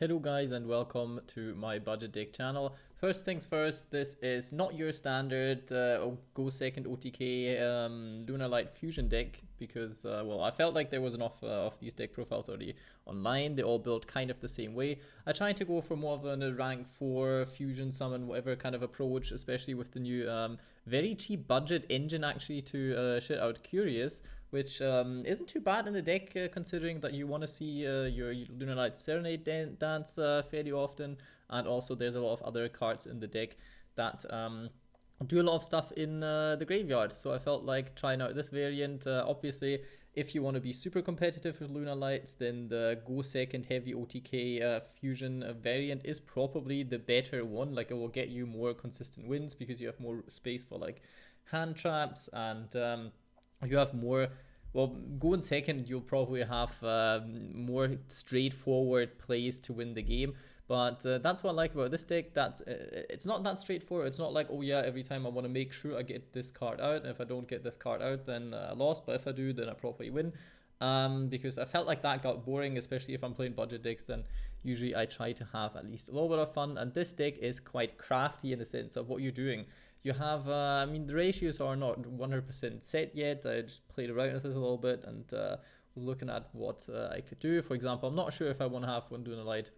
Hello guys and welcome to my budget deck channel. First things first, this is not your standard go second OTK Lunalight fusion deck because well, I felt like there was enough of these deck profiles already online. They all built kind of the same way. I tried to go for more of a rank 4 fusion summon whatever kind of approach, especially with the new very cheap budget engine actually to shit out Curious, which isn't too bad in the deck considering that you want to see your Lunalight Serenade dance fairly often, and also there's a lot of other cards in the deck that do a lot of stuff in the graveyard. So I felt like trying out this variant. Obviously, if you want to be super competitive with Lunalights, then the go second heavy OTK fusion variant is probably the better one. Like, it will get you more consistent wins because you have more space for like hand traps, and you have more. Well, going second, you'll probably have more straightforward plays to win the game. But that's what I like about this deck. That's it's not that straightforward. It's not like, oh yeah, every time I want to make sure I get this card out. And if I don't get this card out, then I lost. But if I do, then I probably win. Because I felt like that got boring, especially if I'm playing budget decks. Then usually I try to have at least a little bit of fun. And this deck is quite crafty in the sense of what you're doing. You have, I mean, the ratios are not 100% set yet. I just played around with it a little bit and was looking at what I could do. For example, I'm not sure if I want to have one doing a light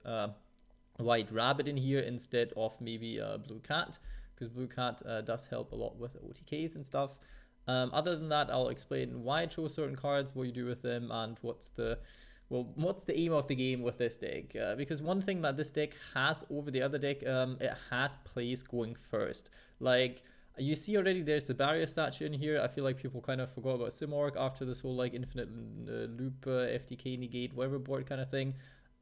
white rabbit in here instead of maybe blue cat, because blue cat does help a lot with OTKs and stuff. Other than that, I'll explain why I chose certain cards, what you do with them, and what's the aim of the game with this deck? Because one thing that this deck has over the other deck, it has plays going first. Like, you see already there's the barrier statue in here. I feel like people kind of forgot about Simorg after this whole like infinite loop FTK negate whatever board kind of thing.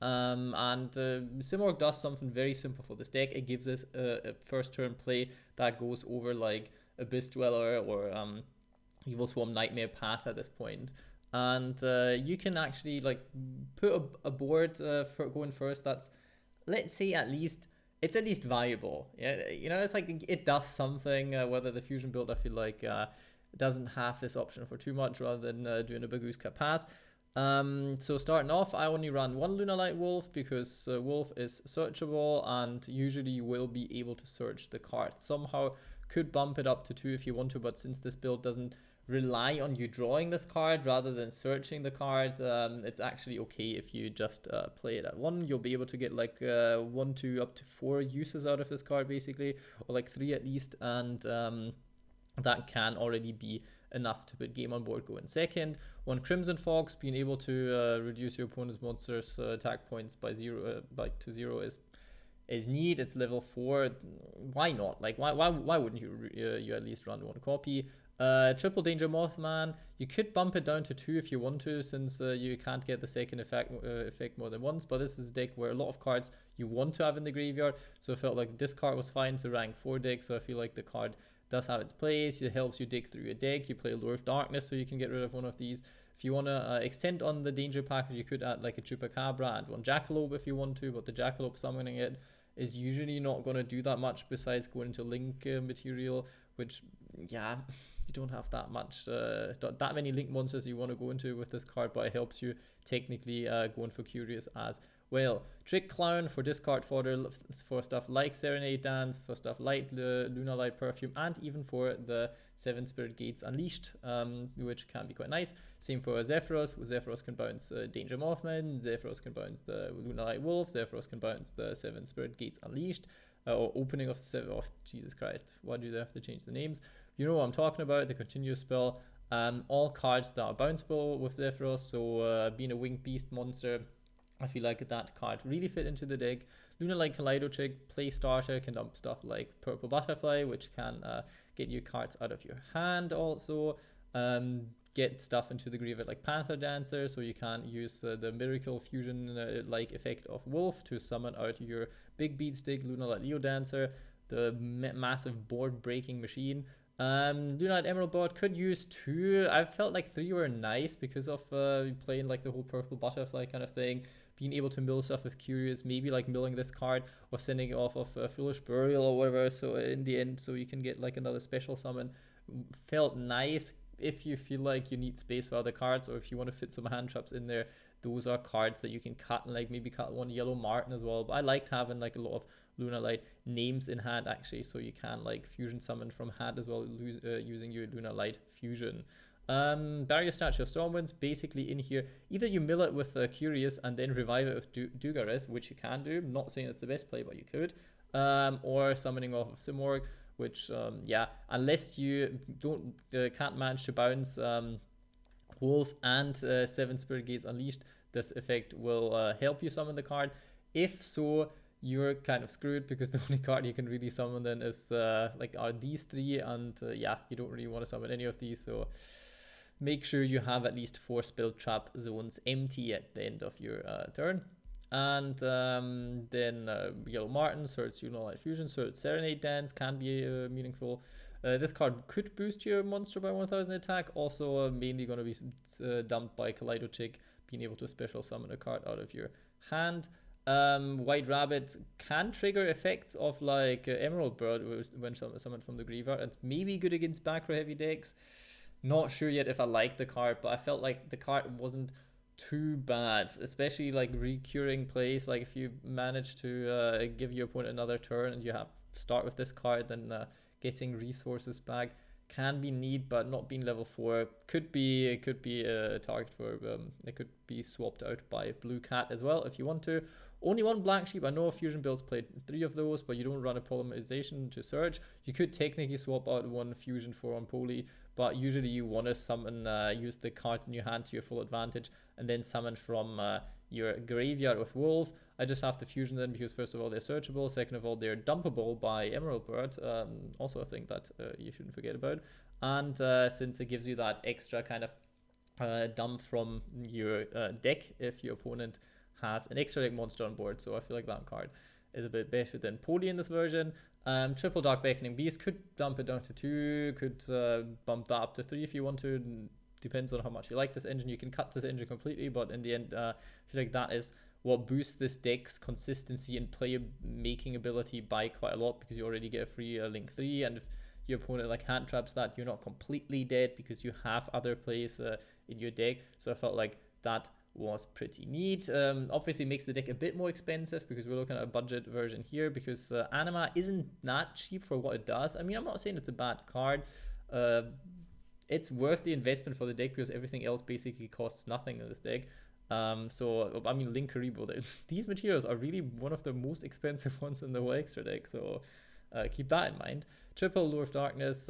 Simorg does something very simple for this deck. It gives us a first turn play that goes over like Abyss Dweller or Evil Swarm Nightmare Pass at this point. And you can actually like put a board for going first that's, let's say, it's at least viable. Yeah, you know, it's like it does something. Whether the fusion build, I feel like doesn't have this option for too much, rather than doing a Bagooska pass. So starting off, I only run one Lunalight Wolf because Wolf is searchable, and usually you will be able to search the card somehow. Could bump it up to 2 if you want to, but since this build doesn't rely on you drawing this card rather than searching the card, it's actually okay if you just play it at 1. You'll be able to get like 1 to up to 4 uses out of this card basically, or like 3 at least, and that can already be enough to put game on board going second. One Crimson Fox, being able to reduce your opponent's monsters attack points by 0 to 0 is neat. It's level 4. Why not? Like, why wouldn't you at least run one copy? Triple Danger Mothman, you could bump it down to 2 if you want to, since you can't get the second effect more than once, but this is a deck where a lot of cards you want to have in the graveyard, so I felt like this card was fine. It's a rank 4 deck, so I feel like the card does have its place. It helps you dig through your deck. You play Lure of Darkness, so you can get rid of one of these. If you want to extend on the danger package, you could add like a Chupacabra and one Jackalope if you want to, but the Jackalope summoning it is usually not going to do that much besides going into link material, which, yeah, you don't have that much, that many link monsters you want to go into with this card, but it helps you technically going for Curious as well. Trick Clown for discard fodder for stuff like Serenade Dance, for stuff like the Lunalight Perfume, and even for the 7 Spirit Gates Unleashed, which can be quite nice. Same for Zephyros. Zephyros can bounce Danger Mothman, Zephyros can bounce the Lunalight Wolf, Zephyros can bounce the 7 Spirit Gates Unleashed, or opening of the 7. Oh, Jesus Christ, why do they have to change the names? You know what I'm talking about, the continuous spell. All cards that are bounceable with Zephyros, so being a winged beast monster, I feel like that card really fit into the deck. Lunalight Kaleido Chick, play starter, can dump stuff like Purple Butterfly, which can get you cards out of your hand also. Get stuff into the graveyard like Panther Dancer, so you can use the Miracle Fusion like effect of Wolf to summon out your big beatstick, Lunalight Leo Dancer, the massive board breaking machine. Lunalight Emerald board could use 2. I felt like 3 were nice because of playing like the whole Purple Butterfly kind of thing, being able to mill stuff with Curious, maybe like milling this card or sending it off of Foolish Burial or whatever, so in the end, so you can get like another special summon. Felt nice if you feel like you need space for other cards, or if you want to fit some hand traps in there. those are cards that you can cut, and like maybe cut one Yellow Martin as well. But I liked having like a lot of Lunalight names in hand actually, so you can like fusion summon from hand as well, using your Lunalight fusion. Barrier Statue of Stormwinds, basically in here, either you mill it with Curious and then revive it with Dugaris, which you can do, not saying it's the best play, but you could, or summoning off of Simorg, which, yeah, unless you can't manage to bounce Wolf and 7 Spirit Gates Unleashed, this effect will help you summon the card. If so, you're kind of screwed, because the only card you can really summon then is like are these three, and yeah, you don't really want to summon any of these, so make sure you have at least 4 spell trap zones empty at the end of your turn. And then Yellow Martin, Search Lunalight Fusion, Search Serenade Dance can be meaningful. This card could boost your monster by 1000 attack, also mainly going to be dumped by Kaleido Chick, being able to special summon a card out of your hand. White Rabbit can trigger effects of like Emerald Bird when summoned from the graveyard. It's maybe good against back row heavy decks. Not sure yet if I like the card, but I felt like the card wasn't too bad, especially like recurring plays. Like if you manage to give your opponent another turn and you have start with this card, then getting resources back can be neat, but not being level 4 could be a target for it could be swapped out by Blue Cat as well if you want to. Only one Black Sheep. I know Fusion builds played 3 of those, but you don't run a polymerization to search. You could technically swap out one Fusion for on Poly, but usually you want to summon, use the cards in your hand to your full advantage, and then summon from your graveyard with Wolf. I just have the Fusion then because first of all they're searchable, second of all they're dumpable by Emerald Bird, also a thing that you shouldn't forget about, and since it gives you that extra kind of dump from your deck if your opponent has an extra deck monster on board, so I feel like that card is a bit better than Poly in this version. Triple Dark Beckoning Beast could dump it down to 2, could bump that up to 3 if you want to. Depends on how much you like this engine. You can cut this engine completely, but in the end, I feel like that is what boosts this deck's consistency and play making ability by quite a lot, because you already get a free Link 3, and if your opponent like hand traps that, you're not completely dead because you have other plays in your deck. So I felt like that was pretty neat. Obviously makes the deck a bit more expensive because we're looking at a budget version here, because Anima isn't that cheap for what it does. I mean, I'm not saying it's a bad card. It's worth the investment for the deck because everything else basically costs nothing in this deck. So I mean, Link Karibo, these materials are really one of the most expensive ones in the whole extra deck, so keep that in mind. Triple Lure of Darkness,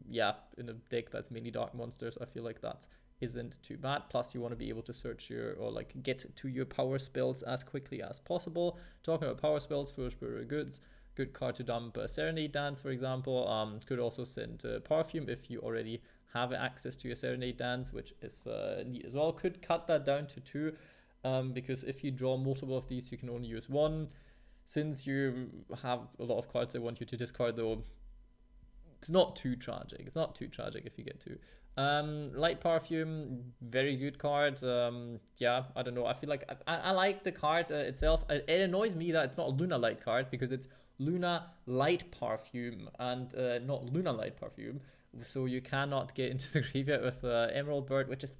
yeah, in a deck that's mainly dark monsters, I feel like that isn't too bad. Plus you want to be able to search your, or like get to your power spells as quickly as possible. Talking about power spells, Foolish but Very Goods, good card to dump Serenade Dance, for example. Could also send Perfume if you already have access to your Serenade Dance, which is neat as well. Could cut that down to 2, because if you draw multiple of these, you can only use 1. Since you have a lot of cards they want you to discard, though, it's not too tragic. It's not too tragic if you get 2. Light Perfume, very good card. Yeah, I don't know. I feel like I like the card itself. It annoys me that it's not a Lunalight card, because it's Luna Light Perfume and not Lunalight Perfume. So you cannot get into the graveyard with Emerald Bird, which is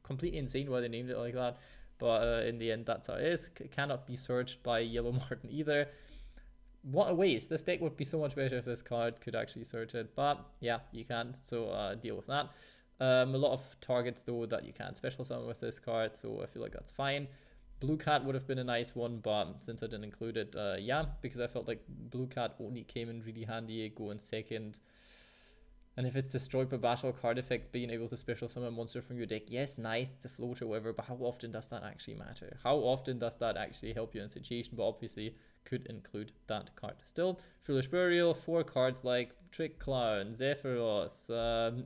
completely insane why they named it like that. But in the end, that's how it is. Cannot be searched by Yellow Martin either. What a waste. This deck would be so much better if this card could actually search it. But yeah, you can't, so deal with that. A lot of targets, though, that you can't special summon with this card, so I feel like that's fine. Blue Cat would have been a nice one, but since I didn't include it, yeah, because I felt like Blue Cat only came in really handy going second. And if it's destroyed by battle card effect, being able to special summon a monster from your deck, yes, nice, it's a float or whatever, but how often does that actually matter? How often does that actually help you in a situation? But obviously could include that card. Still, Foolish Burial, 4 cards like Trick Clown, Zephyros,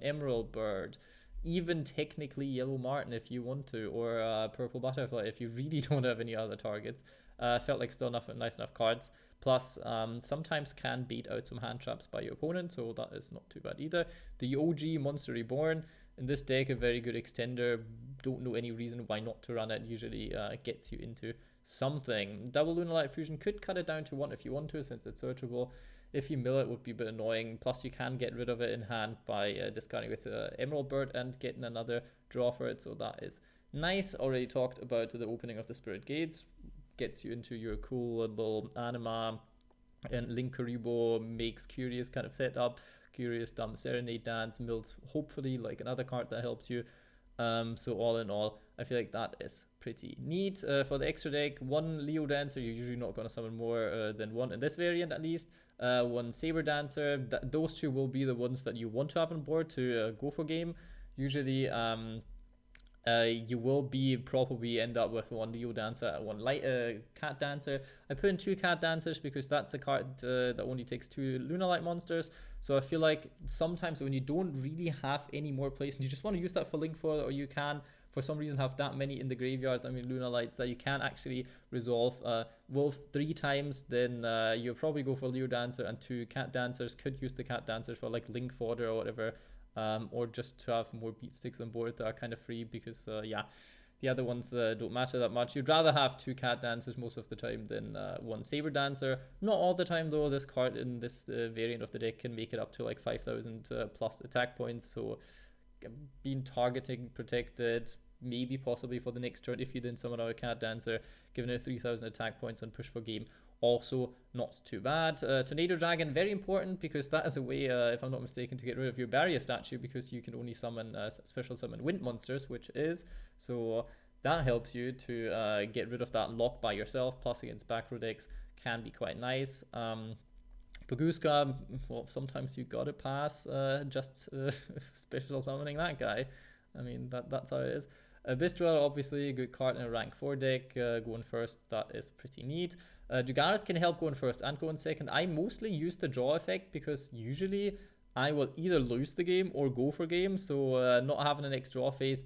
Emerald Bird, even technically Yellow Martin if you want to, or Purple Butterfly if you really don't have any other targets. Felt like still nice enough cards. Plus, sometimes can bait out some hand traps by your opponent, so that is not too bad either. The OG Monster Reborn, in this deck, a very good extender. Don't know any reason why not to run it. Usually gets you into something. Double Lunalight Fusion could cut it down to 1 if you want to, since it's searchable. If you mill it, would be a bit annoying. Plus, you can get rid of it in hand by discarding with Emerald Bird and getting another draw for it, so that is nice. Already talked about the opening of the Spirit Gates. Gets you into your cool little anima and Link Karibo makes Curious kind of setup. Curious Dumb Serenade Dance builds hopefully like another card that helps you. So all in all, I feel like that is pretty neat. For the extra deck, one Leo Dancer, you're usually not going to summon more than one in this variant at least. One Saber Dancer, those two will be the ones that you want to have on board to go for game. Usually, you will probably end up with one Leo Dancer and one Cat Dancer. I put in two Cat Dancers because that's a card that only takes two Lunalight monsters. So I feel like sometimes when you don't really have any more plays and you just want to use that for Link for, or you can for some reason have that many in the graveyard, I mean Lunalights, that you can actually resolve Wolf 3 times, then you'll probably go for Leo Dancer, and two Cat Dancers. Could use the Cat Dancers for like Link fodder or whatever. Or just to have more beat sticks on board that are kind of free because, yeah, the other ones don't matter that much. You'd rather have two Cat Dancers most of the time than one Saber Dancer. Not all the time, though. This card in this variant of the deck can make it up to like 5,000 plus attack points. So being targeting protected, maybe possibly for the next turn if you didn't summon out a Cat Dancer, giving it 3,000 attack points and push for game. Also not too bad. Tornado Dragon, very important because that is a way, if I'm not mistaken, to get rid of your barrier statue because you can only summon special summon wind monsters, which is, so that helps you to get rid of that lock by yourself, plus against back row decks can be quite nice. Baguska, well, sometimes you gotta pass just special summoning that guy. I mean, that's how it is. Bistwell, obviously, a good card in a rank 4 deck. Going first, that is pretty neat. Dugaris can help going first and going second. I mostly use the draw effect because usually I will either lose the game or go for game. So not having an next draw phase,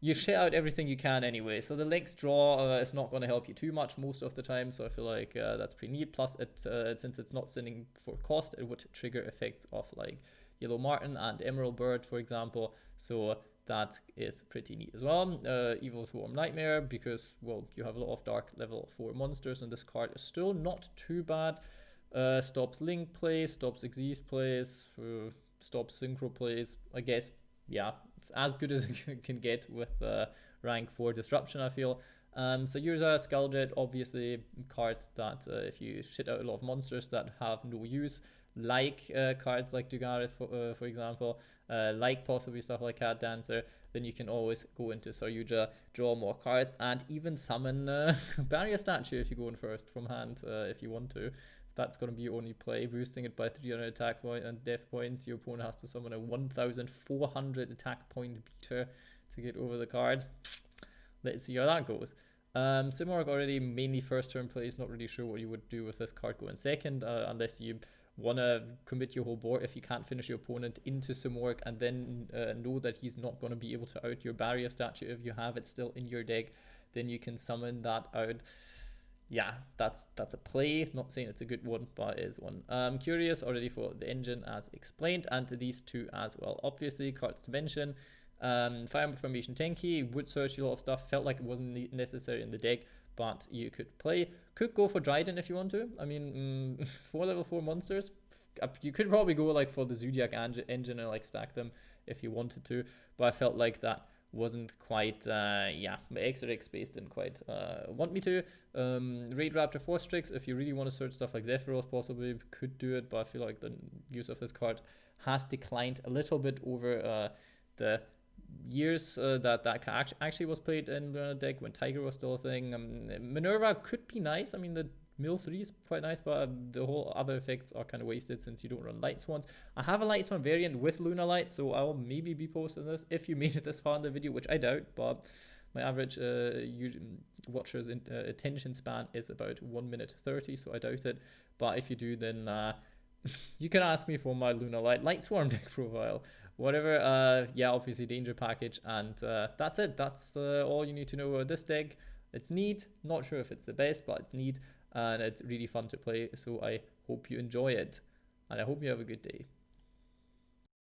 you shit out everything you can anyway. So the next draw is not going to help you too much most of the time. So I feel like that's pretty neat. Plus, since it's not sending for cost, it would trigger effects of like Yellow Martin and Emerald Bird, for example. So that is pretty neat as well. Evil Swarm Nightmare, because, well, you have a lot of dark level 4 monsters, and this card is still not too bad. Stops Link plays, stops Xyz plays, stops Synchro plays. I guess, yeah, it's as good as it can get with rank 4 disruption, I feel. So Urza, Skulljet, obviously cards that if you shit out a lot of monsters that have no use, like cards like Dugaris, for example, like possibly stuff like Cat Dancer, then you can always go into Saryuja, draw more cards, and even summon Barrier Statue if you go in first from hand, if you want to. That's going to be your only play, boosting it by 300 attack point and death points. Your opponent has to summon a 1,400 attack point beater to get over the card. Let's see how that goes. Simorg already mainly first turn plays, not really sure what you would do with this card going second, unless you want to commit your whole board if you can't finish your opponent into Simorg and then know that he's not going to be able to out your barrier statue if you have it still in your deck, then you can summon that out. Yeah, that's a play. Not saying it's a good one, but it is one. Curious already for the engine as explained, and these two as well. Obviously, cards to mention. Fire Formation Tenki would search a lot of stuff. Felt like it wasn't necessary in the deck, but you could play. Could go for Dryden if you want to. I mean, 4 level 4 monsters. You could probably go like for the Zodiac engine and like stack them if you wanted to, but I felt like that wasn't quite, yeah, my extra deck space didn't quite want me to. Raid Raptor Force Tricks, if you really want to search stuff like Zephyros, possibly could do it, but I feel like the use of this card has declined a little bit over the years that actually was played in the deck when Tiger was still a thing. Minerva could be nice. I mean, the Mill 3 is quite nice, but the whole other effects are kind of wasted since you don't run Light Swans. I have a Light Swan variant with Lunalight, so I will maybe be posting this if you made it this far in the video, which I doubt, but my average watcher's attention span is about 1 minute 30, so I doubt it. But if you do, then you can ask me for my Lunalight Light Swarm deck profile. Whatever, yeah, obviously danger package, and that's it. That's all you need to know about this deck. It's neat. Not sure if it's the best, but it's neat, and it's really fun to play, so I hope you enjoy it, and I hope you have a good day.